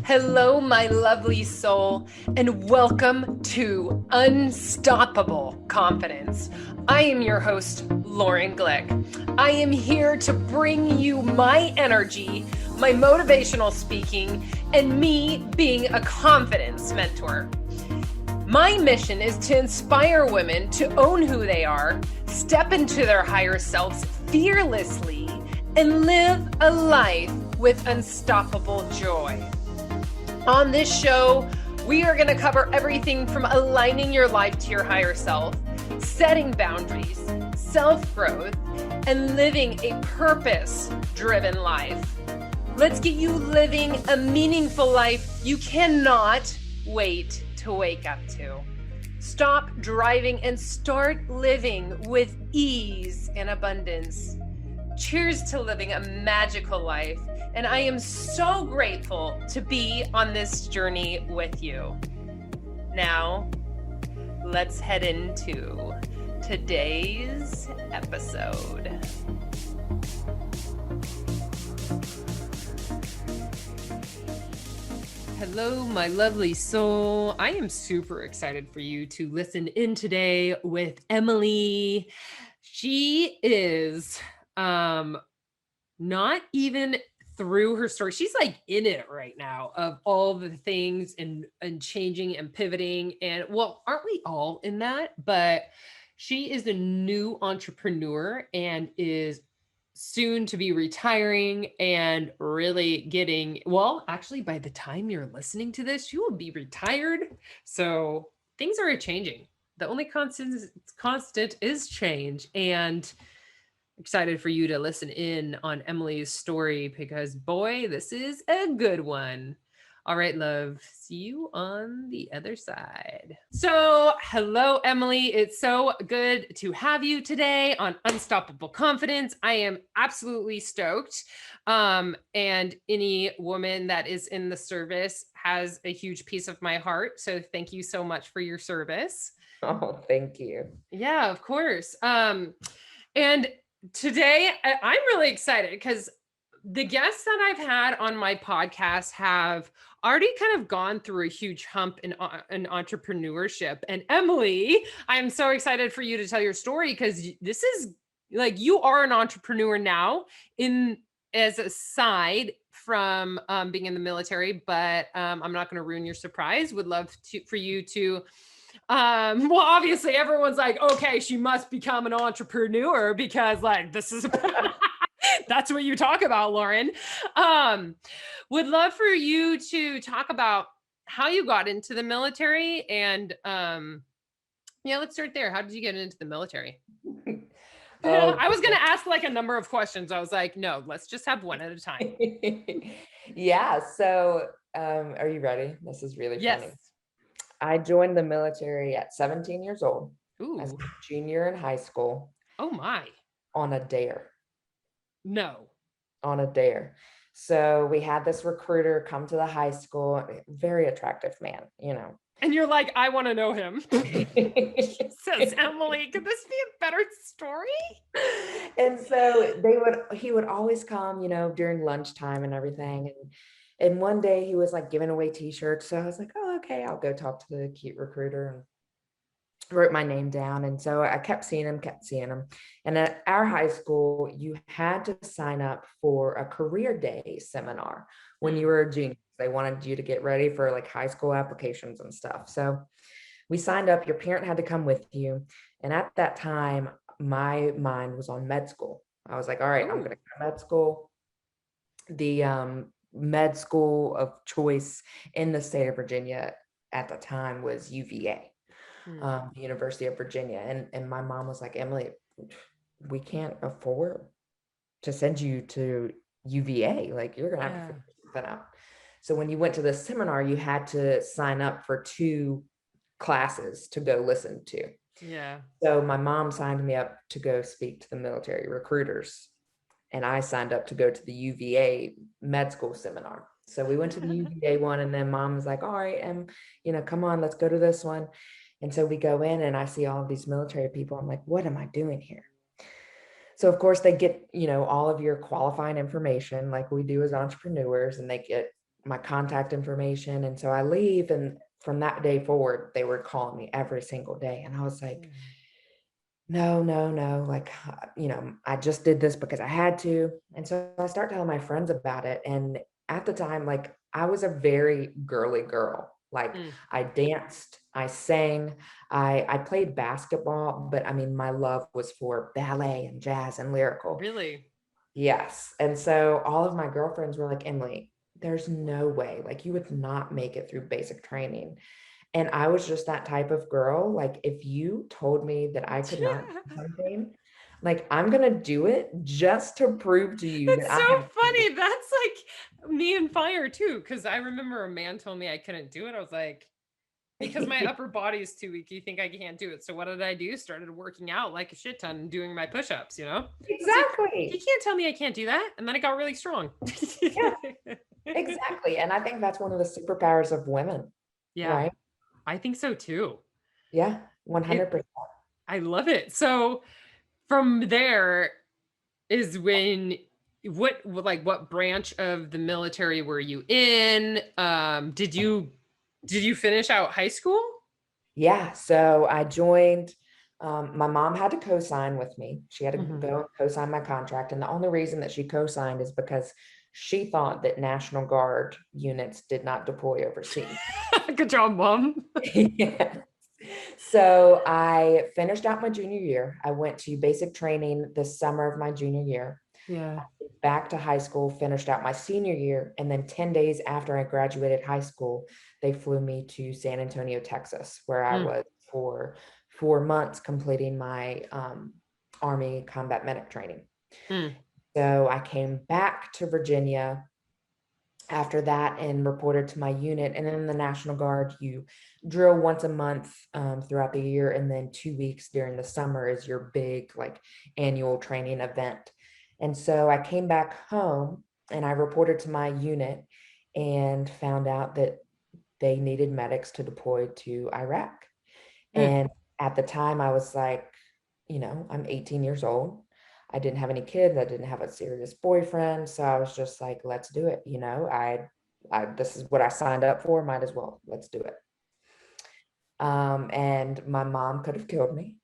Hello, my lovely soul, and welcome to Unstoppable Confidence. I am your host, Lauren Glick. I am here to bring you my energy, my motivational speaking, and me being a confidence mentor. My mission is to inspire women to own who they are, step into their higher selves fearlessly, and live a life with unstoppable joy. On this show, we are going to cover everything from aligning your life to your higher self, setting boundaries, self-growth, and living a purpose-driven life. Let's get you living a meaningful life you cannot wait to wake up to. Stop driving and start living with ease and abundance. Cheers to living a magical life. And I am so grateful to be on this journey with you. Now, let's head into today's episode. Hello, my lovely soul. I am super excited for you to listen in today with Emily. She is not even through her story. She's like in it right now of all the things and changing and pivoting. And well, aren't we all in that? But she is a new entrepreneur and is soon to be retiring and really getting, well, actually, by the time you're listening to this, you will be retired. So things are changing. The only constant is change. And excited for you to listen in on Emily's story because boy, this is a good one. All right, love. See you on the other side. So, hello, Emily. It's so good to have you today on Unstoppable Confidence. I am absolutely stoked. And any woman that is in the service has a huge piece of my heart. So, thank you so much for your service. Oh, thank you. Yeah, of course. And today I'm really excited because the guests that I've had on my podcast have already kind of gone through a huge hump in entrepreneurship. And Emily, I'm so excited for you to tell your story because this is like you are an entrepreneur now in as a side from being in the military, but I'm not going to ruin your surprise. Would love for you to well, obviously everyone's like, okay, she must become an entrepreneur because like this is that's what you talk about, Lauren. Would love for you to talk about how you got into the military and yeah, let's start there. How did you get into the military? Oh, I was going to ask like a number of questions. I was like, no, let's just have one at a time. yeah. So, are you ready? This is really Yes. funny. I joined the military at 17 years old as a Ooh. junior in high school Oh my. on a dare. No. On a dare. So we had this recruiter come to the high school, very attractive man, you know. And you're like, I want to know him. Says Emily, could this be a better story? And so he would always come, you know, during lunchtime and everything. And one day he was like giving away t-shirts. So I was like, oh, okay, I'll go talk to the cute recruiter and wrote my name down. And so I kept seeing him. And at our high school, you had to sign up for a career day seminar when you were a junior. They wanted you to get ready for like high school applications and stuff. So we signed up. Your parent had to come with you. And at that time, my mind was on med school. I was like, all right, I'm going to go to med school. The med school of choice in the state of Virginia at the time was UVA. The University of Virginia. And my mom was like, Emily, we can't afford to send you to UVA. Like you're going to have to figure something out. So when you went to the seminar, you had to sign up for 2 classes to go listen to. Yeah. So my mom signed me up to go speak to the military recruiters. And I signed up to go to the UVA med school seminar. So we went to the UVA one, and then mom was like, all right, you know, come on, let's go to this one. And so we go in and I see all of these military people. I'm like, what am I doing here? So of course they get, you know, all of your qualifying information like we do as entrepreneurs, and they get my contact information. And so I leave, and from that day forward, they were calling me every single day. And I was like, no, no, no. Like, I just did this because I had to. And so I start telling my friends about it. And at the time, like, I was a very girly girl. Like, Mm. I danced, I sang, I played basketball, but I mean, my love was for ballet and jazz and lyrical. Really? Yes. And so all of my girlfriends were like, Emily, there's no way, like, you would not make it through basic training. And I was just that type of girl. Like, if you told me that I could not do something, like, I'm going to do it just to prove to you that It's I so have. funny. That's like me and fire too. Cause I remember a man told me I couldn't do it. I was like, because my upper body is too weak. You think I can't do it. So what did I do? Started working out like a shit ton and doing my push-ups, you know? I was like, he Exactly. can't tell me I can't do that. And then I got really strong. Yeah, exactly. And I think that's one of the superpowers of women, Yeah, right? I think so too. Yeah, It 100%. I love it. So from there is when what branch of the military were you in? Did you finish out high school? Yeah. So I joined. My mom had to co-sign with me. She had to Mhm. go and co-sign my contract. And the only reason that she co-signed is because she thought that National Guard units did not deploy overseas. Good job, mom. Yeah. So I finished out my junior year. I went to basic training the summer of my junior year, Yeah. back to high school, finished out my senior year. And then 10 days after I graduated high school, they flew me to San Antonio, Texas, where I Mm, was for 4 months completing my Army combat medic training. mm, So I came back to Virginia after that and reported to my unit. And then in the National Guard, you drill once a month throughout the year, and then 2 weeks during the summer is your big, like, annual training event. And so I came back home and I reported to my unit and found out that they needed medics to deploy to Iraq. mm. And at the time, I was like, I'm 18 years old. I didn't have any kids. I didn't have a serious boyfriend. So I was just like, let's do it. This is what I signed up for. Might as well. Let's do it. And my mom could have killed me.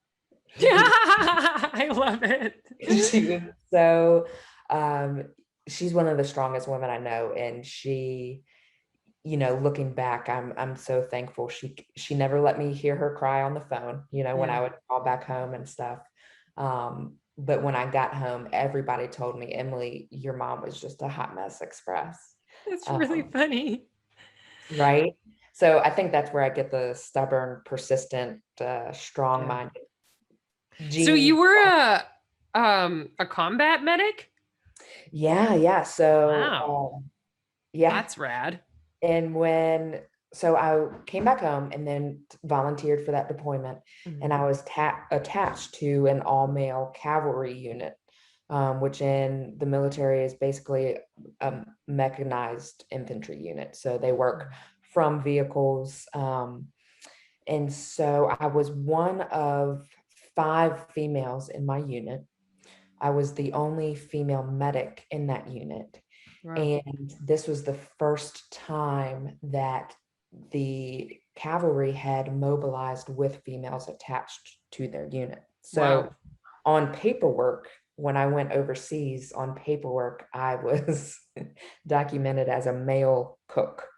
I love it. She was so, um, she's one of the strongest women I know. And she, looking back, I'm so thankful. She never let me hear her cry on the phone, when Yeah, I would call back home and stuff. But when I got home, everybody told me, Emily, your mom was just a hot mess express. that's really Um, funny. right. So I think that's where I get the stubborn, persistent, Yeah. strong-minded So you gene. were a combat medic? Yeah, yeah. So Wow, yeah. that's rad. And so I came back home and then volunteered for that deployment. And Mhm. I was attached to an all-male cavalry unit, which in the military is basically a mechanized infantry unit. So they work from vehicles. And so I was one of 5 females in my unit. I was the only female medic in that unit. Wow. And this was the first time that the cavalry had mobilized with females attached to their unit. Wow. So on paperwork, when I went overseas, on paperwork, I was documented as a male cook.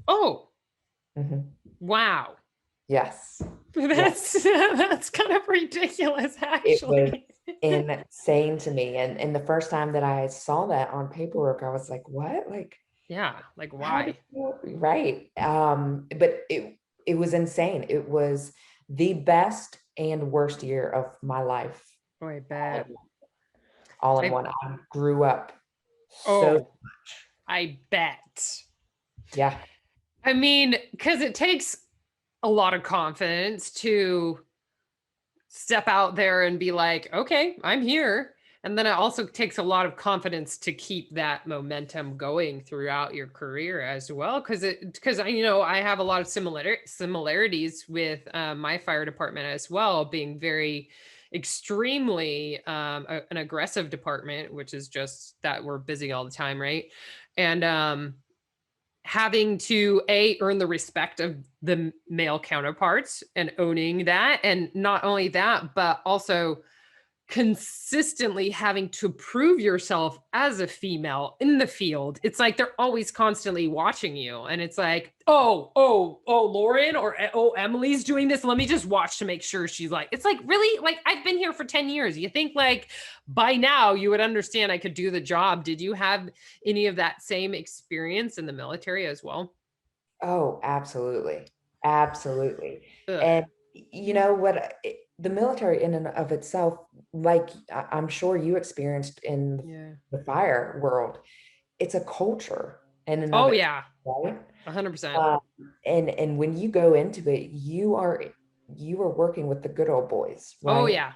Oh, Mhm. wow. Yes. Yeah. That's kind of ridiculous, It was actually. insane to me. And the first time that I saw that on paperwork, I was like, what? Like, Yeah, like how did why? you, right? But it was insane. It was the best and worst year of my life, Oh, I all bet. in, all in I one. I grew up so oh, much. I bet. Yeah. I mean, because it takes a lot of confidence to step out there and be like, okay, I'm here. And then it also takes a lot of confidence to keep that momentum going throughout your career as well. Because I have a lot of similarities with my fire department as well, being very extremely an aggressive department, which is just that we're busy all the time, right? And having to earn the respect of the male counterparts and owning that. And not only that, but also consistently having to prove yourself as a female in the field. It's like they're always constantly watching you. And it's like, oh, Lauren, or oh, Emily's doing this. Let me just watch to make sure she's like, it's like, really? Like, I've been here for 10 years. You think like by now you would understand I could do the job. Did you have any of that same experience in the military as well? Oh, absolutely. Absolutely. Ugh. And you know what, the military in and of itself, like I'm sure you experienced in Yeah. the fire world, it's a culture in and of Oh it, yeah. right? 100%. Uh, and when you go into it, you are working with the good old boys, Oh right? yeah.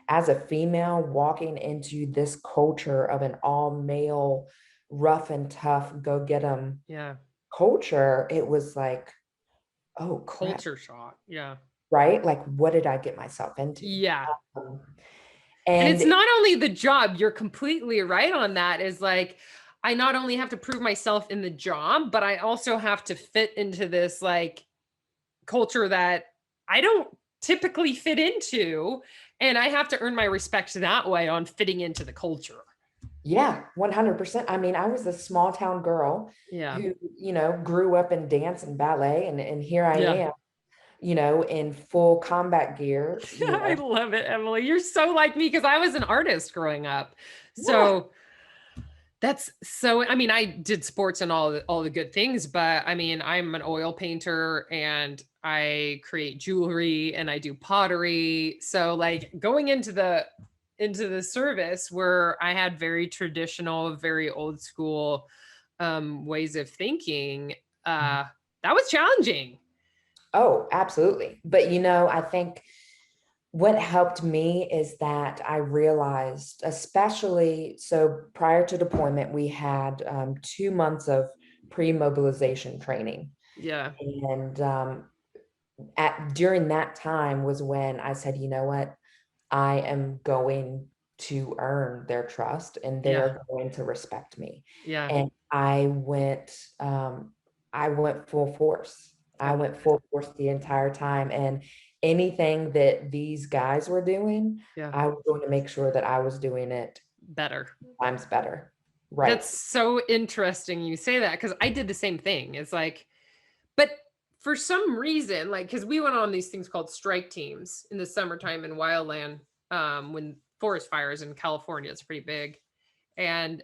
As a female walking into this culture of an all male, rough and tough, go get 'em Yeah. culture, it was like, oh crap, Culture shock. Yeah. right? Like, what did I get myself into? Yeah. Um, And it's and not only the job, you're completely right on that. Is like, I not only have to prove myself in the job, but I also have to fit into this like culture that I don't typically fit into. And I have to earn my respect that way on fitting into the culture. yeah, 100%. I mean, I was a small town girl Yeah. who, grew up in dance and ballet, and here I Yeah. am, in full combat gear, I love it, Emily. You're so like me because I was an artist growing up. yeah. So that's so, I mean, I did sports and all the good things, but I mean, I'm an oil painter and I create jewelry and I do pottery. So like going into the service where I had very traditional, very old school ways of thinking, uh that was challenging. Oh, absolutely. But I think what helped me is that I realized, especially so prior to deployment, we had 2 months of pre-mobilization training. Yeah. And during that time was when I said, you know what, I am going to earn their trust and they Yeah. are going to respect me. Yeah. And I went full force. I Yeah. went full force the entire time. And anything that these guys were doing, Yeah. I was going to make sure that I was doing it Better. times better. That's Right. so interesting you say that because I did the same thing. It's like, but for some reason, like, because we went on these things called strike teams in the summertime in wildland, when forest fires in California, it's pretty big. And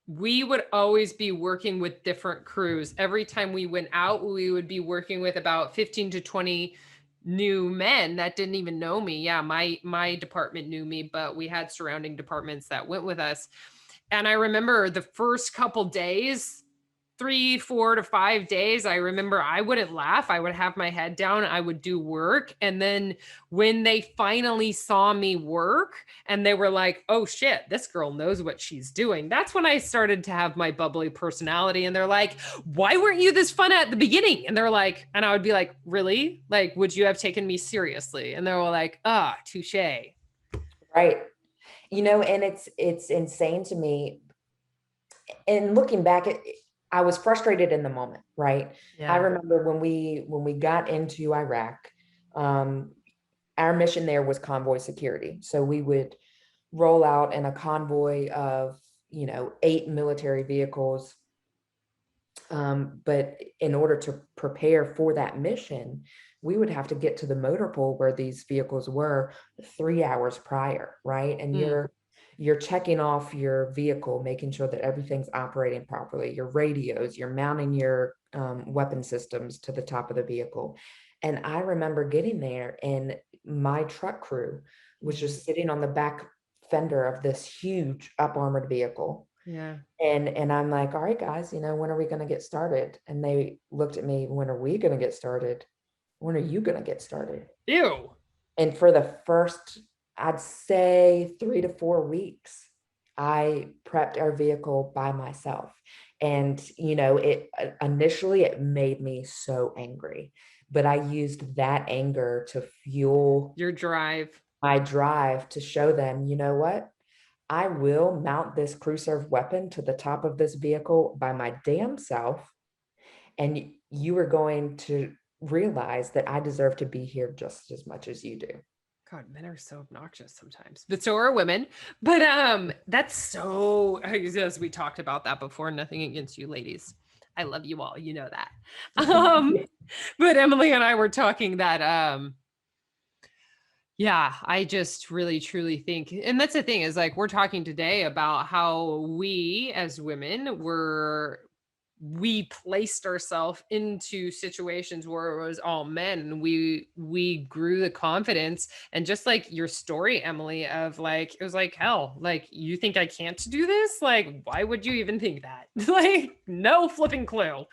we would always be working with different crews. Every time we went out, we would be working with about 15 to 20 new men that didn't even know me. Yeah, my department knew me, but we had surrounding departments that went with us. And I remember the first couple days, 3, 4 to 5 days, I remember I wouldn't laugh. I would have my head down. I would do work. And then when they finally saw me work and they were like, oh shit, this girl knows what she's doing. That's when I started to have my bubbly personality. And they're like, why weren't you this fun at the beginning? And they're like, and I would be like, really? Like, would you have taken me seriously? And they were like, ah, touche. Right. And it's insane to me. And looking back, I was frustrated in the moment, right? I Yeah. remember when we got into Iraq, um, our mission there was convoy security. So we would roll out in a convoy of 8 military vehicles. But in order to prepare for that mission, we would have to get to the motor pool where these vehicles were 3 hours prior, right? And Mm, you're checking off your vehicle, making sure that everything's operating properly, your radios, you're mounting your weapon systems to the top of the vehicle. And I remember getting there, and my truck crew was yeah. just sitting on the back fender of this huge up armored vehicle. Yeah. And I'm like, all right, guys, when are we going to get started? And they looked at me, when are we going to get started? When are you going to get started? Ew. And for the first, I'd say 3 to 4 weeks, I prepped our vehicle by myself. And, it initially it made me so angry, but I used that anger to fuel Your drive. my drive to show them, you know what? I will mount this crew serve weapon to the top of this vehicle by my damn self. And you are going to realize that I deserve to be here just as much as you do. God, men are so obnoxious sometimes, but so are women. But that's so, as we talked about that before, nothing against you ladies. I love you all, you know that. But Emily and I were talking that yeah, I just really truly think, and that's the thing is like we're talking today about how we as women we placed ourselves into situations where it was all men, and we grew the confidence. And just like your story, Emily, of like it was like, hell, like you think I can't do this? Like why would you even think that? Like no flipping clue.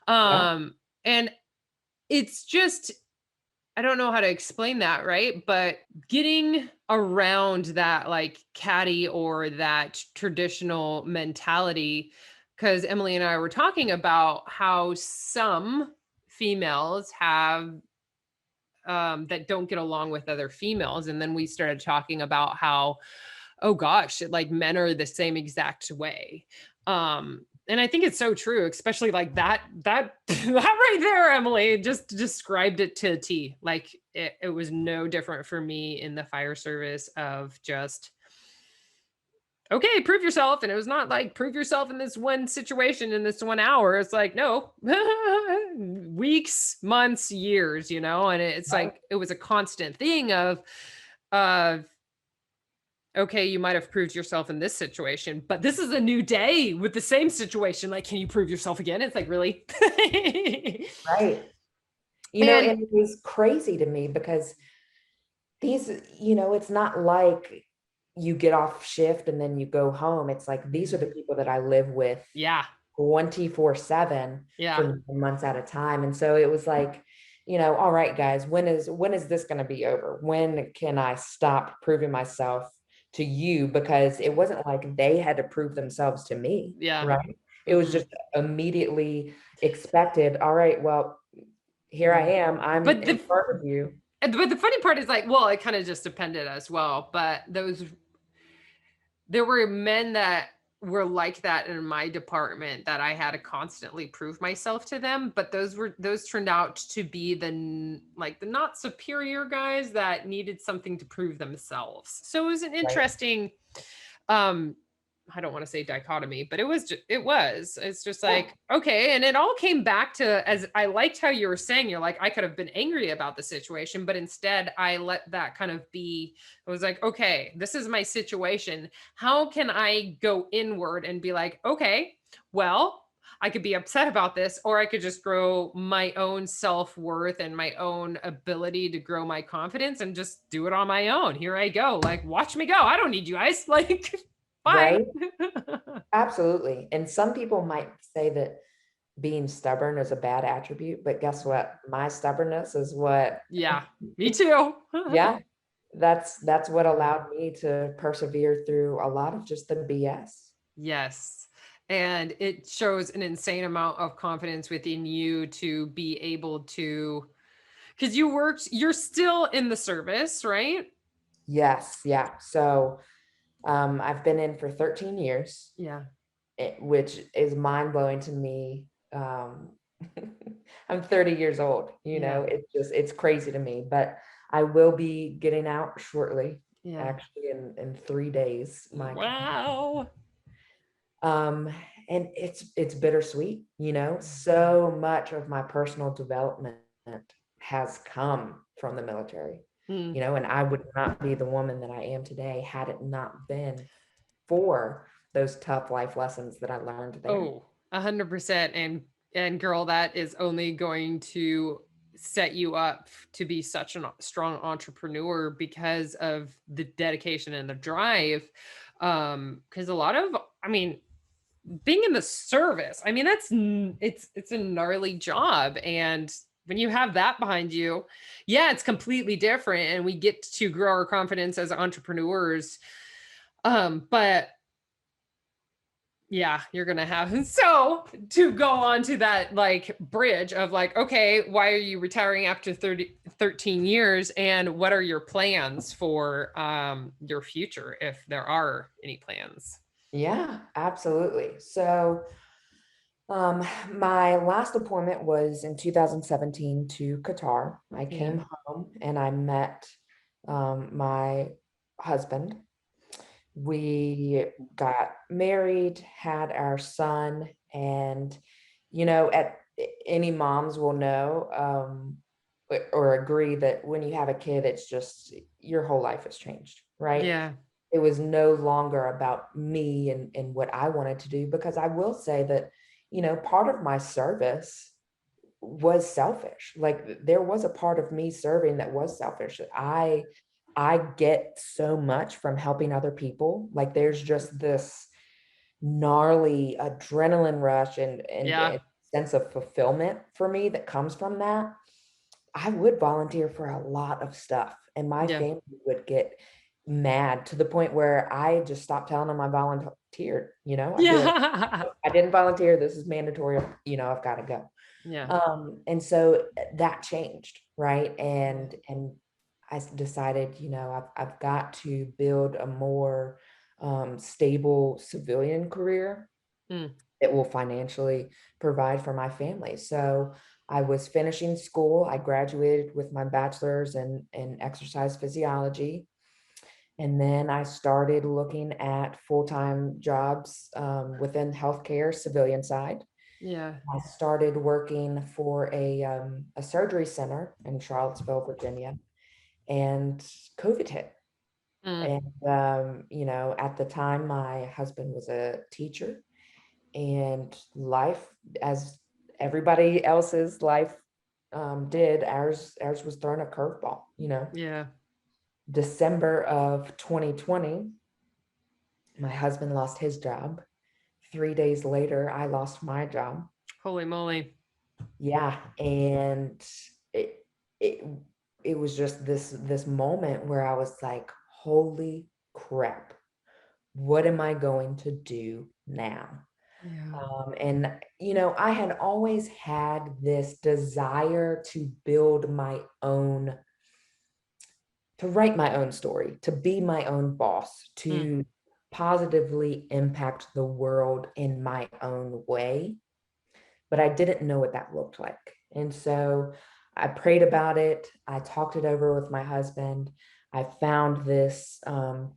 Yeah. And it's just, I don't know how to explain that, right? But getting around that like catty or that traditional mentality, because Emily and I were talking about how some females have that don't get along with other females. And then we started talking about how, oh gosh, like men are the same exact way. And I think it's so true, especially like that that right there, Emily, just described it to a T. Like it was no different for me in the fire service of just, okay, prove yourself. And it was not like prove yourself in this one situation in this 1 hour. It's like, no, weeks, months, years, you know, and it's Right. like it was a constant thing of okay, you might have proved yourself in this situation, but this is a new day with the same situation. Like, can you prove yourself again? It's like, really? Right. And And it was crazy to me because these, it's not like you get off shift and then you go home. It's like these are the people that I live with yeah, 24/7 yeah, for months at a time. And so it was like, all right, guys, when is this going to be over? When can I stop proving myself to you? Because it wasn't like they had to prove themselves to me, yeah. right? It was Mm-mm. just immediately expected. All right, well, here I Mm. am. I'm But in front of you. the funny part is like, well, it kind of just depended as well. But there were men that were like that in my department that I had to constantly prove myself to them, but those turned out to be like the not superior guys that needed something to prove themselves. So it was an Right. interesting um I don't want to say dichotomy, but it's just Yeah. like, okay. And it all came back to, as I liked how you were saying, you're like, I could have been angry about the situation, but instead I let that kind of be. It was like, okay, this is my situation. How can I go inward and be like, okay, well, I could be upset about this, or I could just grow my own self-worth and my own ability to grow my confidence and just do it on my own. Here I go. Like, watch me go. I don't need you guys. Like, bye. Right. Absolutely. And some people might say that being stubborn is a bad attribute, but guess what? My stubbornness is what, Yeah, me too. yeah, that's what allowed me to persevere through a lot of just the BS. Yes. And it shows an insane amount of confidence within you to be able to, because you're still in the service, right? Yes, yeah. So I've been in for 13 years, Yeah. which is mind blowing to me. Um, I'm 30 years old, Yeah. it's crazy to me, but I will be getting out shortly, Yeah. actually in 3 days. Wow. Um, and it's bittersweet, so much of my personal development has come from the military, Mm. and I would not be the woman that I am today had it not been for those tough life lessons that I learned there. Oh, 100%. And girl, that is only going to set you up to be such a strong entrepreneur because of the dedication and the drive. Because a lot of, I mean, being in the service, I mean, it's a gnarly job. And when you have that behind you, yeah, it's completely different. And we get to grow our confidence as entrepreneurs. But Yeah, you're gonna have. So to go on to that like bridge of like, okay, why are you retiring after 13 years, and what are your plans for your future, if there are any plans? Yeah, absolutely. So my last appointment was in 2017 to Qatar. I Yeah. came home and I met my husband. We got married, had our son, and at any moms will know or agree that when you have a kid, it's just your whole life has changed, right? Yeah. It was no longer about me and what I wanted to do, because I will say that, part of my service was selfish. Like there was a part of me serving that was selfish. I get so much from helping other people. Like there's just this gnarly adrenaline rush Yeah. and sense of fulfillment for me that comes from that. I would volunteer for a lot of stuff, and my Yeah. family would get mad to the point where I just stopped telling them I volunteered. I'd be like, Yeah. I didn't volunteer. This is mandatory. I've got to go. Yeah. And so that changed, right? And I decided, I've got to build a more stable civilian career Mm. that will financially provide for my family. So I was finishing school. I graduated with my bachelor's in exercise physiology. And then I started looking at full-time jobs within healthcare, civilian side. Yeah. I started working for a surgery center in Charlottesville, Virginia, and COVID hit. Mm. And, at the time, my husband was a teacher, and life, as everybody else's life did, ours was thrown a curveball. Yeah. December of 2020, my husband lost his job. 3 days later, I lost my job. Holy moly. Yeah, and it it it was just this moment where I was like, holy crap, what am I going to do now? Yeah. And I had always had this desire to build my own, to write my own story, to be my own boss, Mm. to positively impact the world in my own way, but I didn't know what that looked like. And so I prayed about it. I talked it over with my husband. I found this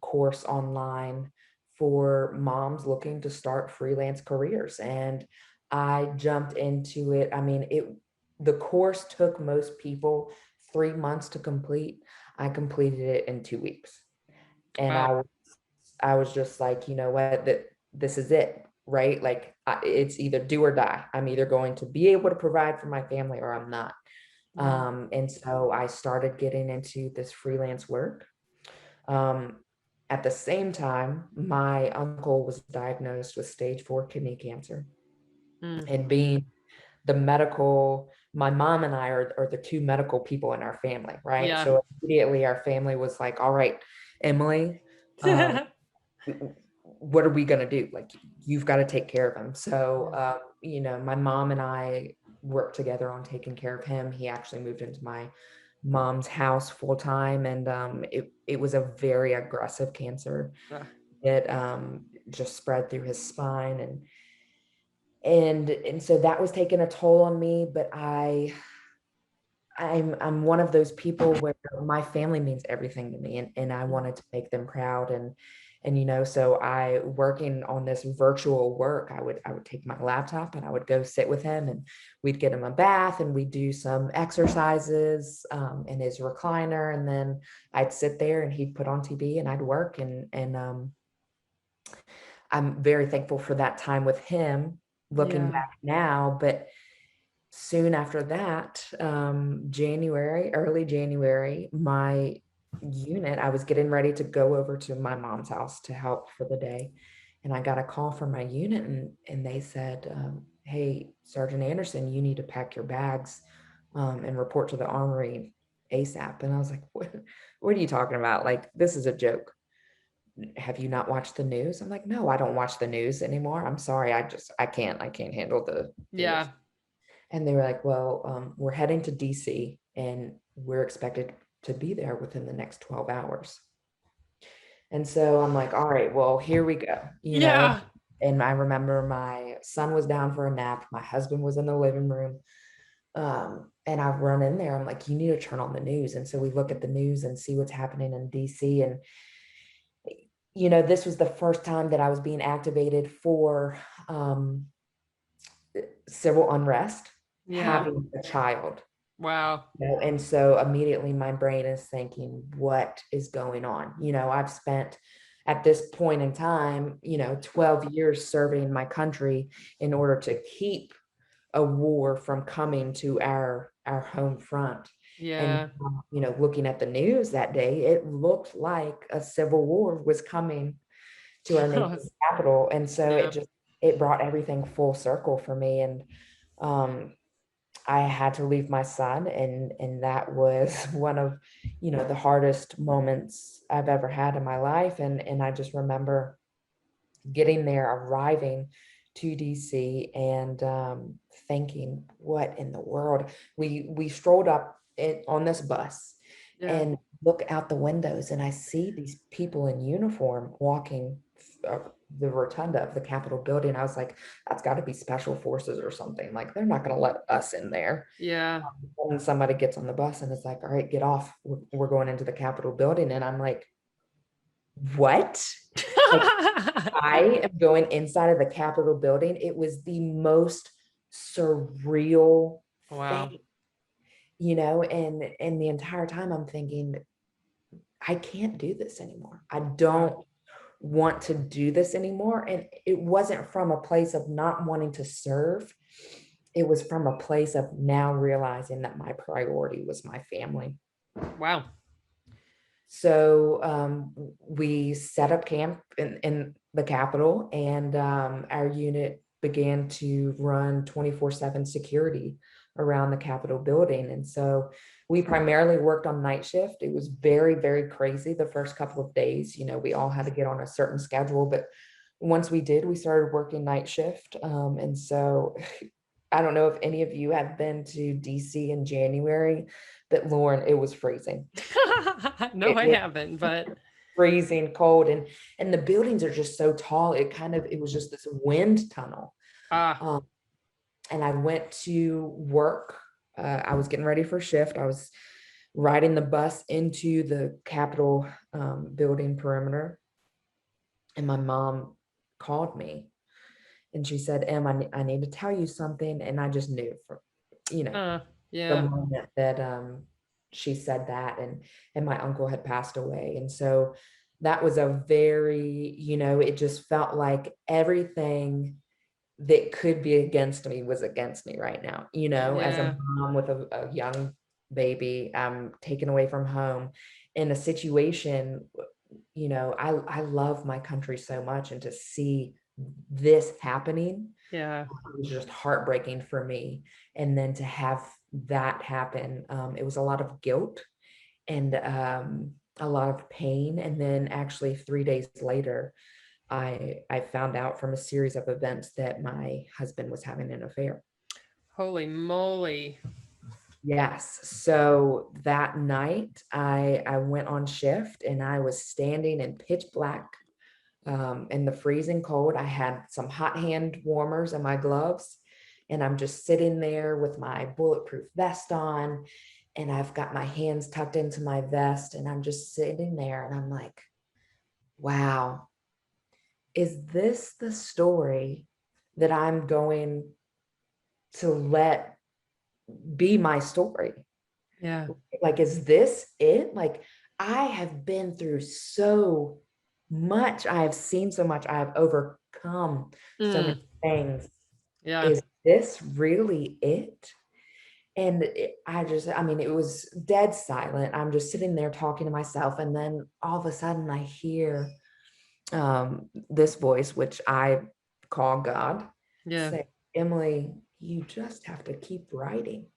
course online for moms looking to start freelance careers, and I jumped into it. I mean, the course took most people 3 months to complete. I completed it in 2 weeks, and Wow. I was just like, you know what, that this is it, right? Like it's either do or die. I'm either going to be able to provide for my family or I'm not. Mm. And so I started getting into this freelance work. Um, at the same time, my uncle was diagnosed with stage 4 kidney cancer. Mm. And being the medical, my mom and I are the two medical people in our family, right? Yeah. So immediately our family was like, all right, Emily, um, what are we going to do? Like, you've got to take care of him. So, my mom and I worked together on taking care of him. He actually moved into my mom's house full time. And it was a very aggressive cancer. Yeah. It just spread through his spine. And so that was taking a toll on me. But I'm one of those people where my family means everything to me, and I wanted to make them proud. And so I, working on this virtual work, I would take my laptop and I would go sit with him, and we'd get him a bath and we'd do some exercises in his recliner, and then I'd sit there and he'd put on TV and I'd work. And I'm very thankful for that time with him, looking Yeah. back now. But soon after that, early January, my unit, I was getting ready to go over to my mom's house to help for the day. And I got a call from my unit, and they said, hey, Sergeant Anderson, you need to pack your bags and report to the armory ASAP. And I was like, what are you talking about? Like, this is a joke. have you not watched the news? I'm like, no, I don't watch the news anymore. I'm sorry. I can't handle the news. Yeah. And they were like, well, we're heading to DC and we're expected to be there within the next 12 hours. And so I'm like, all right, well, here we go, Yeah. And I remember my son was down for a nap. My husband was in the living room. And I've run in there. I'm like, you need to turn on the news. And so we look at the news and see what's happening in DC. And, this was the first time that I was being activated for civil unrest, Yeah. having a child. Wow. And so immediately my brain is thinking, what is going on? I've spent at this point in time, 12 years serving my country in order to keep a war from coming to our home front. And Yeah. looking at the news that day, it looked like a civil war was coming to our nation's capital. And so Yeah. it brought everything full circle for me. And I had to leave my son, and that was one of the hardest moments I've ever had in my life. And I just remember getting there, arriving to DC, and thinking, what in the world? We strolled up on this bus Yeah. and look out the windows, and I see these people in uniform walking the rotunda of the Capitol building. I was like, that's got to be special forces or something. Like, they're not going to let us in there. Yeah. And somebody gets on the bus and it's like, all right, get off. We're going into the Capitol building. And I'm like, what? Like, I am going inside of the Capitol building. It was the most surreal Wow. thing, and the entire time I'm thinking, I can't do this anymore. I don't want to do this anymore. And it wasn't from a place of not wanting to serve. It was from a place of now realizing that my priority was my family. Wow. So we set up camp in the Capitol, and our unit began to run 24/7 security around the Capitol building. And so we primarily worked on night shift. It was very, very crazy the first couple of days. We all had to get on a certain schedule, but once we did, we started working night shift. And so I don't know if any of you have been to DC in January, but Lauren, it was freezing. No, It I was haven't, but freezing cold, and the buildings are just so tall. It was just this wind tunnel. ah, Um, and I went to work. I was getting ready for shift. I was riding the bus into the Capitol building perimeter, and my mom called me and she said, Em, I need to tell you something. And I just knew from, you know, the yeah, moment that she said that, and my uncle had passed away. And so that was a very, it just felt like everything that could be against me was against me right now. As a yeah, mom with a young baby, taken away from home in a situation, I love my country so much, and to see this happening, yeah, it was just heartbreaking for me. And then to have that happen, it was a lot of guilt and a lot of pain. And then actually 3 days later, I found out from a series of events that my husband was having an affair. holy moly. Yes. So that night I went on shift, and I was standing in pitch black, in the freezing cold. I had some hot hand warmers and my gloves, and I'm just sitting there with my bulletproof vest on, and I've got my hands tucked into my vest, and I'm just sitting there, and I'm like, wow, is this the story that I'm going to let be my story? Yeah, Like, is this it? Like, I have been through so much. I have seen so much. I have overcome so many mm, things. yeah, Is this really it? And I mean, it was dead silent. I'm just sitting there talking to myself. And then all of a sudden I hear this voice, which I call God, yeah, say, Emily, you just have to keep writing.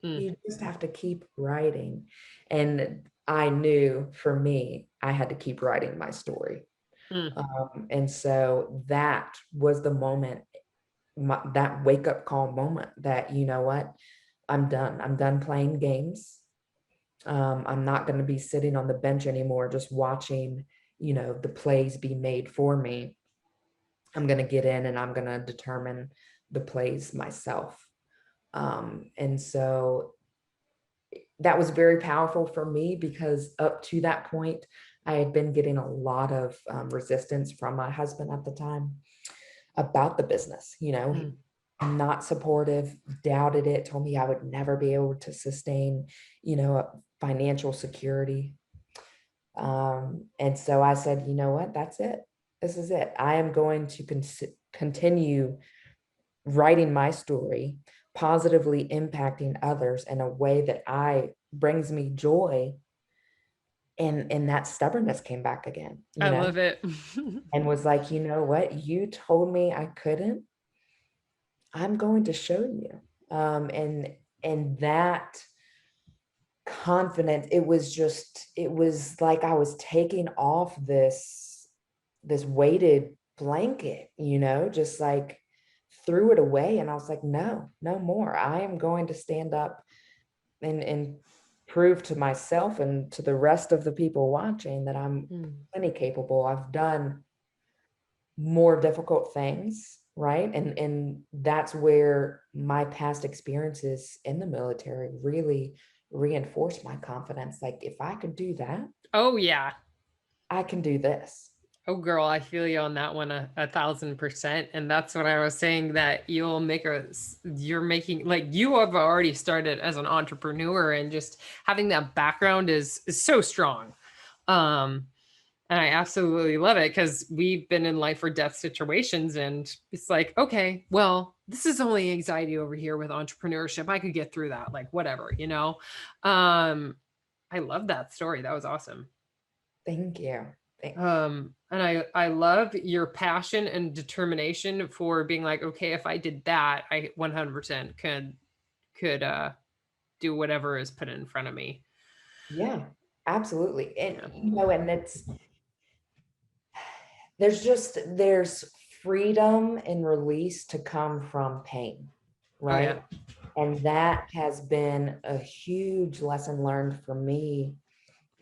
mm, You just have to keep writing. And I knew for me, I had to keep writing my story. Mm. And so that was the moment, that wake up call moment that, you know what, I'm done. I'm done playing games. I'm not going to be sitting on the bench anymore, just watching, the plays be made for me. I'm going to get in and I'm going to determine the plays myself. And so that was very powerful for me because up to that point, I had been getting a lot of resistance from my husband at the time about the business, Mm. not supportive, doubted it, told me I would never be able to sustain, a financial security. And so I said, you know what, that's it. This is it. I am going to continue writing my story, positively impacting others in a way that brings me joy. And that stubbornness came back again, I love it. and was like, you know what, you told me I couldn't, I'm going to show you. And that confidence, it was like I was taking off this weighted blanket, just like threw it away. And I was like, no more. I am going to stand up and prove to myself and to the rest of the people watching that I'm plenty capable. I've done more difficult things, right? And that's where my past experiences in the military really reinforced my confidence. Like, if I could do that, Oh yeah. I can do this. Oh girl, I feel you on that one 1,000%. And that's what I was saying, that you're making, like, you have already started as an entrepreneur, and just having that background is so strong. Um, and I absolutely love it, because we've been in life or death situations, and it's like, okay, well, this is only anxiety over here with entrepreneurship. I could get through that, like whatever, I love that story. That was awesome. Thank you. And I love your passion and determination for being like, okay, if I did that, I 100% could do whatever is put in front of me. Yeah, absolutely. And, Yeah. and there's freedom and release to come from pain, Oh yeah. right? And that has been a huge lesson learned for me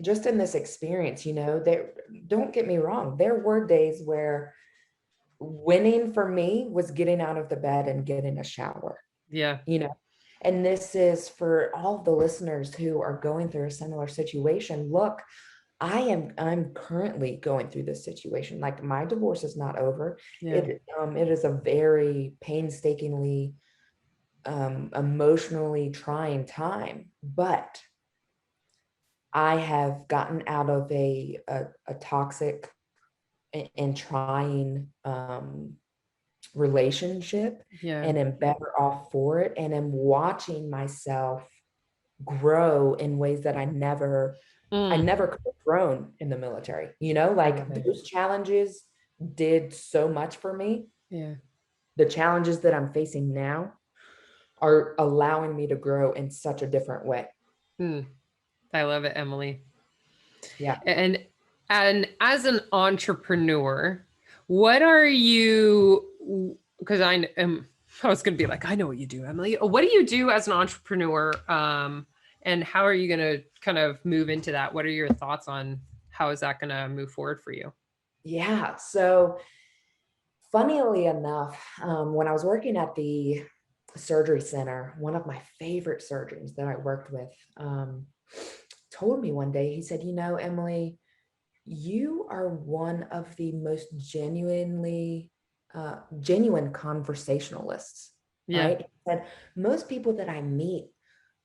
just in this experience. There, don't get me wrong, there were days where winning for me was getting out of the bed and getting a shower, Yeah. and this is for all of the listeners who are going through a similar situation. Look, I'm currently going through this situation. Like, my divorce is not over. Yeah. It is a very painstakingly emotionally trying time, but I have gotten out of a toxic and trying relationship, Yeah. and am better off for it, and am watching myself grow in ways that I never Mm, could have grown in the military. I Like, love it. those challenges did so much for me. Yeah. The challenges that I'm facing now are allowing me to grow in such a different way. Mm, I love it, Emily. Yeah. And as an entrepreneur, what are you, because I was going to be like, I know what you do, Emily. What do you do as an entrepreneur? And how are you going to kind of move into that? What are your thoughts on how is that going to move forward for you? Yeah. So, funnily enough, when I was working at the surgery center, one of my favorite surgeons that I worked with told me one day, he said, Emily, you are one of the most genuine conversationalists, Yeah. right? He said, most people that I meet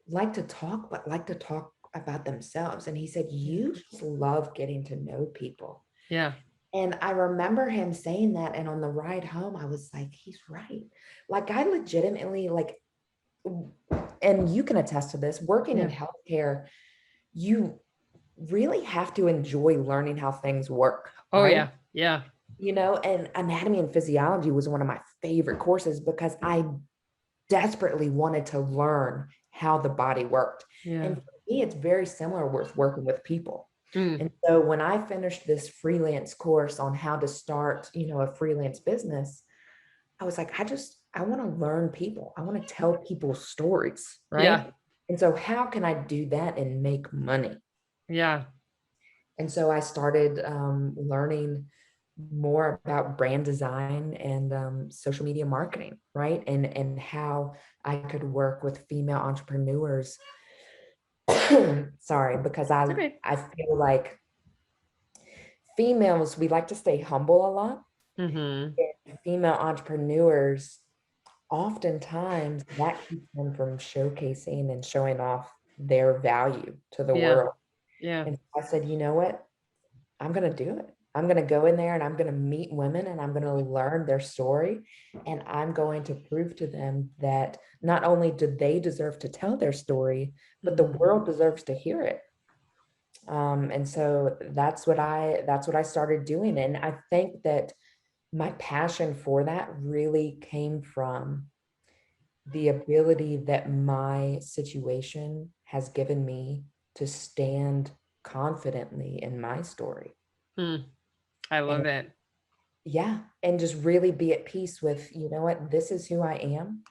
like to talk, but like to talk about themselves. And he said, Yeah. you just love getting to know people. Yeah. And I remember him saying that. And on the ride home, I was like, he's right. Like, I legitimately, like, and you can attest to this, working in Yeah. healthcare, you really have to enjoy learning how things work, Oh right? yeah. Yeah. And anatomy and physiology was one of my favorite courses because I desperately wanted to learn how the body worked. Yeah. And for me, it's very similar with working with people. Mm. And so when I finished this freelance course on how to start, a freelance business, I was like, I want to learn people. I want to tell people stories, Yeah. right? And so how can I do that and make money? Yeah. And so I started learning more about brand design and social media marketing, right? And how I could work with female entrepreneurs. Sorry, because It's okay. I feel like females, we like to stay humble a lot. Mm-hmm. And female entrepreneurs, oftentimes that keeps them from showcasing and showing off their value to the Yeah. world. Yeah. And I said, you know what? I'm going to do it. I'm going to go in there and I'm going to meet women and I'm going to learn their story. And I'm going to prove to them that not only do they deserve to tell their story, but the world deserves to hear it. And so that's what I started doing. And I think that my passion for that really came from the ability that my situation has given me to stand confidently in my story. Mm. I And love it. yeah, and just really be at peace with, you know what, this is who I am.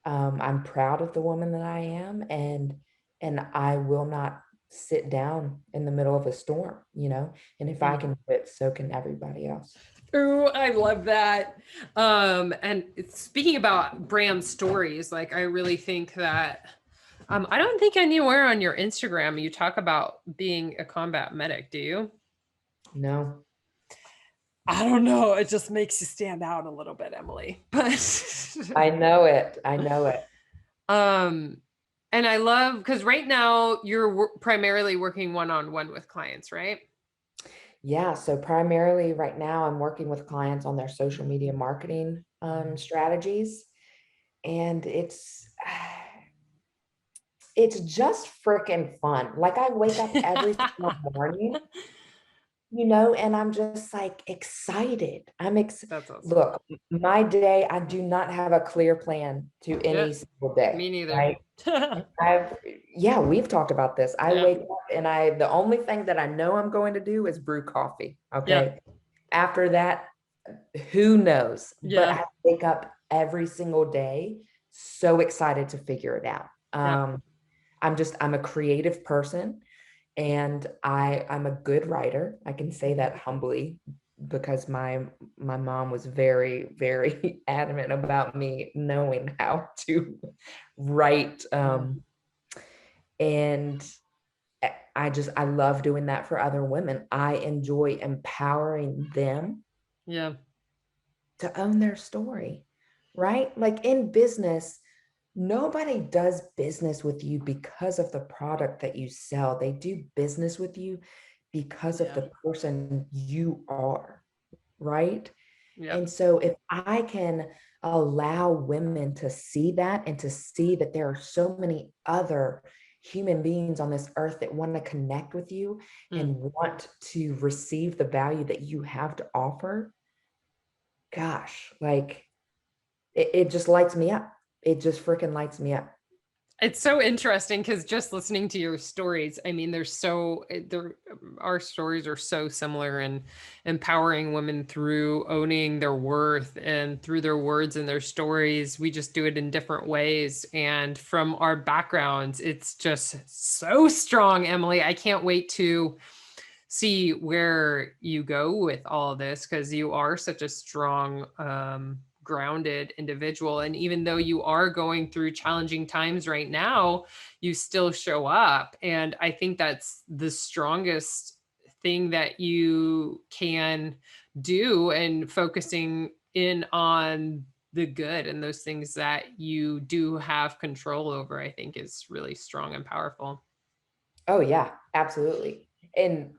I'm proud of the woman that I am, and I will not sit down in the middle of a storm, and if I Mm. can do it, so can everybody else. Ooh, I love that. And speaking about brand stories, like I really think that I don't think anywhere on your Instagram you talk about being a combat medic, do you? No, I don't know. It just makes you stand out a little bit, Emily. But I know it. I know it. um and I love because right now you're primarily working one-on-one with clients, right? Yeah, so primarily right now I'm working with clients on their social media marketing strategies, and it's just freaking fun. Like I wake up every single morning, and I'm just like excited. That's awesome. Look, my day, I do not have a clear plan to Yeah, any single day, me neither. right? I've yeah, we've talked about this. I Yeah, wake up and the only thing that I know I'm going to do is brew coffee. yeah, Okay. After that, who knows? But yeah, I wake up every single day so excited to figure it out. yeah. I'm a creative person, and I'm a good writer. I can say that humbly because my mom was very, very adamant about me knowing how to write. And I love doing that for other women. I enjoy empowering them Yeah. to own their story, right? Like in business, nobody does business with you because of the product that you sell. They do business with you because of Yeah. the person you are, right? Yeah. And so if I can allow women to see that and to see that there are so many other human beings on this earth that want to connect with you Mm. and want to receive the value that you have to offer, gosh, like it just lights me up. It just freaking lights me up. It's so interesting because just listening to your stories, I mean, our stories are so similar in empowering women through owning their worth and through their words and their stories. We just do it in different ways. And from our backgrounds, it's just so strong, Emily. I can't wait to see where you go with all of this because you are such a strong grounded individual, and even though you are going through challenging times right now, you still show up, and I think that's the strongest thing that you can do, and focusing in on the good and those things that you do have control over, I think is really strong and powerful. Oh yeah, absolutely. And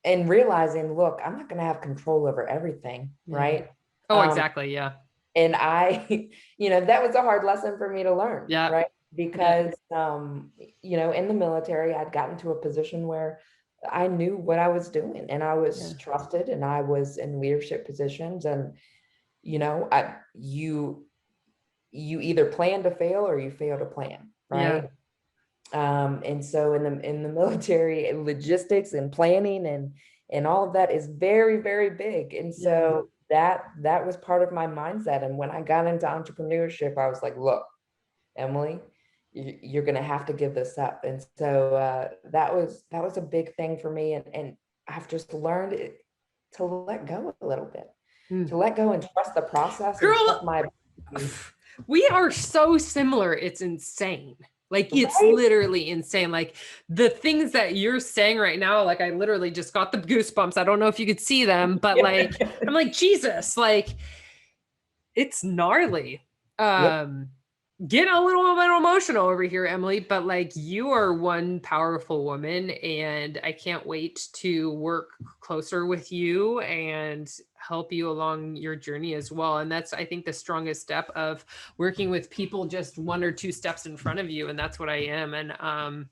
realizing, look, I'm not going to have control over everything, Yeah. right? Oh, Um, exactly. Yeah. and I, that was a hard lesson for me to learn, Yeah. right? Yeah. Because, in the military, I'd gotten to a position where I knew what I was doing and I Yeah. was trusted and I was in leadership positions. And, you either plan to fail or you fail to plan, Yeah. right? And so in the military, logistics and planning and all of that is very, very big. And so that was part of my mindset. And when I got into entrepreneurship, I was like, look, Emily, you're going to have to give this up. And so that was a big thing for me. And I've just learned to let go a little bit, to let go and trust the process and trust Girl, my. we are so similar. It's insane. Like, it's Right? literally insane. Like, the things that you're saying right now, like, I literally just got the goosebumps. I don't know if you could see them, but like, I'm like, Jesus, like, it's gnarly. Yep. Getting a little bit emotional over here, Emily, but like, you are one powerful woman, and I can't wait to work closer with you and help you along your journey as well. And that's, I think, the strongest step of working with people just one or two steps in front of you. And that's what I am. And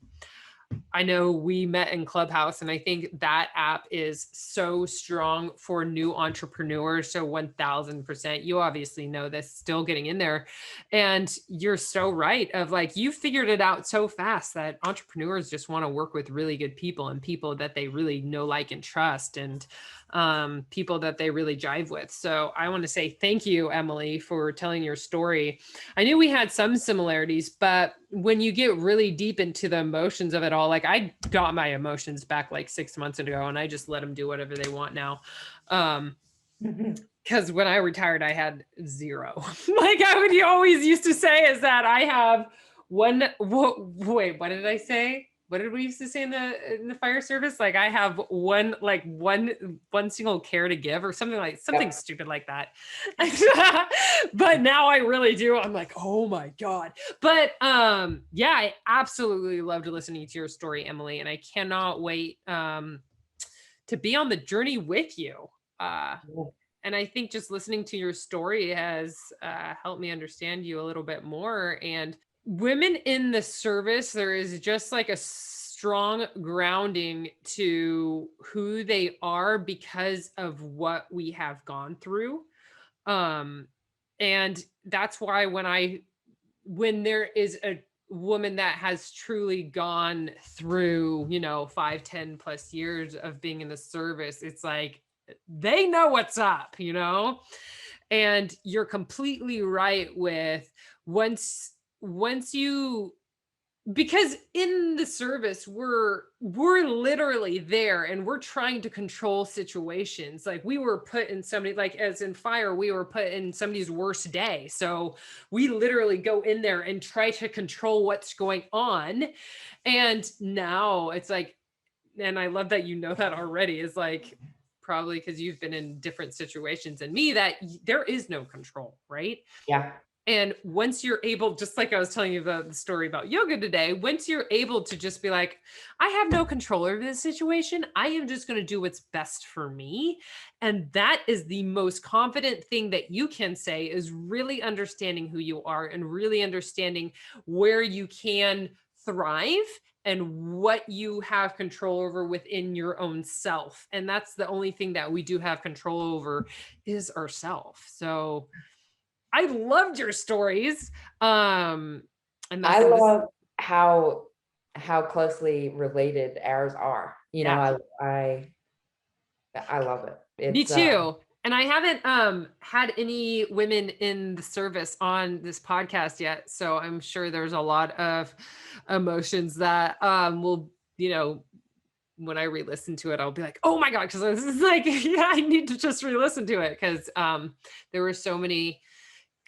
I know we met in Clubhouse, and I think that app is so strong for new entrepreneurs. So 1000%, you obviously know this, still getting in there. And you're so right of like, you figured it out so fast that entrepreneurs just want to work with really good people and people that they really know, like, and trust, and people that they really jive with. So I want to say thank you, Emily, for telling your story. I knew we had some similarities, but when you get really deep into the emotions of it all, like, I got my emotions back like 6 months ago, and I just let them do whatever they want now. Because when I retired, I had zero. Like, you always used to say is that I have one. Wait, what did I say? What did we used to say in the fire service? Like, I have one single care to give, or something stupid like that. But now I really do. I'm like, oh my God. But yeah, I absolutely loved listening to your story, Emily, and I cannot wait to be on the journey with you. And I think just listening to your story has helped me understand you a little bit more. And women in the service, there is just like a strong grounding to who they are because of what we have gone through. And that's why when there is a woman that has truly gone through, 5, 10+ years of being in the service, it's like, they know what's up, and you're completely right with once you, because in the service we're literally there, and we're trying to control situations. Like, we were put in somebody, like, as in fire, we were put in somebody's worst day, so we literally go in there and try to control what's going on. And now it's like, and I love that that already, is like, probably because you've been in different situations than me, that there is no control, right? Yeah. And once you're able, just like I was telling you about the story about yoga today, once you're able to just be like, I have no control over this situation, I am just going to do what's best for me. And that is the most confident thing that you can say, is really understanding who you are and really understanding where you can thrive and what you have control over within your own self. And that's the only thing that we do have control over, is ourself. So I loved your stories. And I nothing this, love how closely related ours are. yeah, I love it. me It's too. And I haven't had any women in the service on this podcast yet. So I'm sure there's a lot of emotions that will, when I re-listen to it, I'll be like, oh my God, because this is like, yeah, I need to just re-listen to it, because there were so many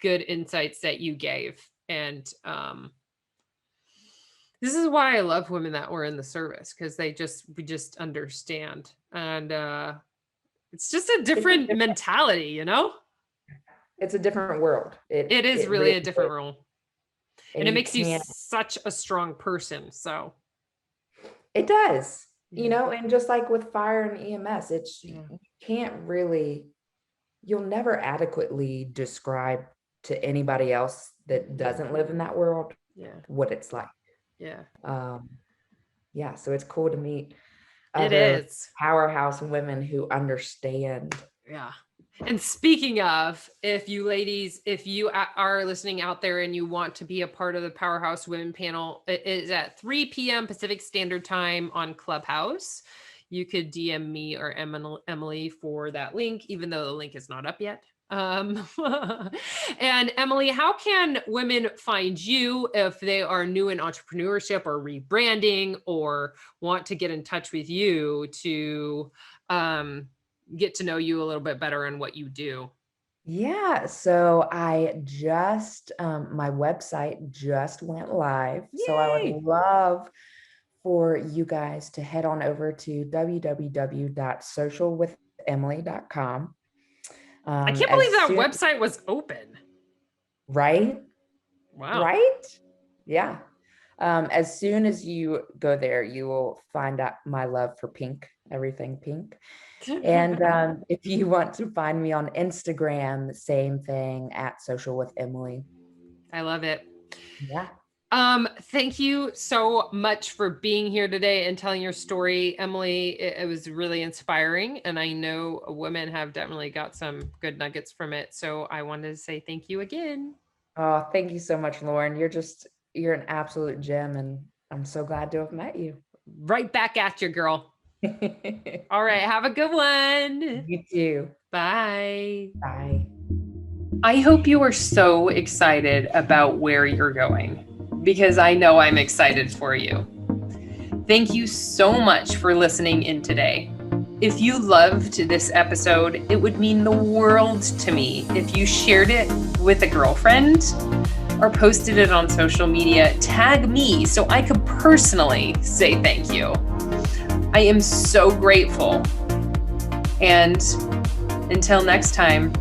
good insights that you gave. And this is why I love women that were in the service, because we just understand. And it's just a it's a different different, mentality. it's a different world. It is It really really a different is. role. And And it you makes you can't. such a strong person. So It does, yeah. and just like with fire and EMS, Yeah. you can't really, you'll never adequately describe to anybody else that doesn't live in that world Yeah. what it's like. Yeah. Um, yeah, so it's cool to meet It other is. powerhouse women who understand. Yeah. And speaking of, if you ladies, if you are listening out there and you want to be a part of the Powerhouse Women panel, it is at 3 p.m. Pacific Standard Time on Clubhouse. You could DM me or Emily for that link, even though the link is not up yet. And Emily, how can women find you if they are new in entrepreneurship or rebranding or want to get in touch with you to get to know you a little bit better and what you do? Yeah, so I just, my website just went live. Yay! So I would love for you guys to head on over to www.socialwithemily.com. I can't believe that soon, website was open. right? Wow. Right? Yeah. As soon as you go there, you will find out my love for pink, everything pink. And if you want to find me on Instagram, same thing, at Social with Emily. I love it. Yeah. Thank you so much for being here today and telling your story, Emily. It was really inspiring, and I know women have definitely got some good nuggets from it. So I wanted to say thank you again. Oh, thank you so much, Lauren. You're an absolute gem, and I'm so glad to have met you. Right back at you, girl. All right. Have a good one. You too. Bye. Bye. I hope you are so excited about where you're going, because I know I'm excited for you. Thank you so much for listening in today. If you loved this episode, it would mean the world to me if you shared it with a girlfriend or posted it on social media. Tag me so I could personally say thank you. I am so grateful. And until next time,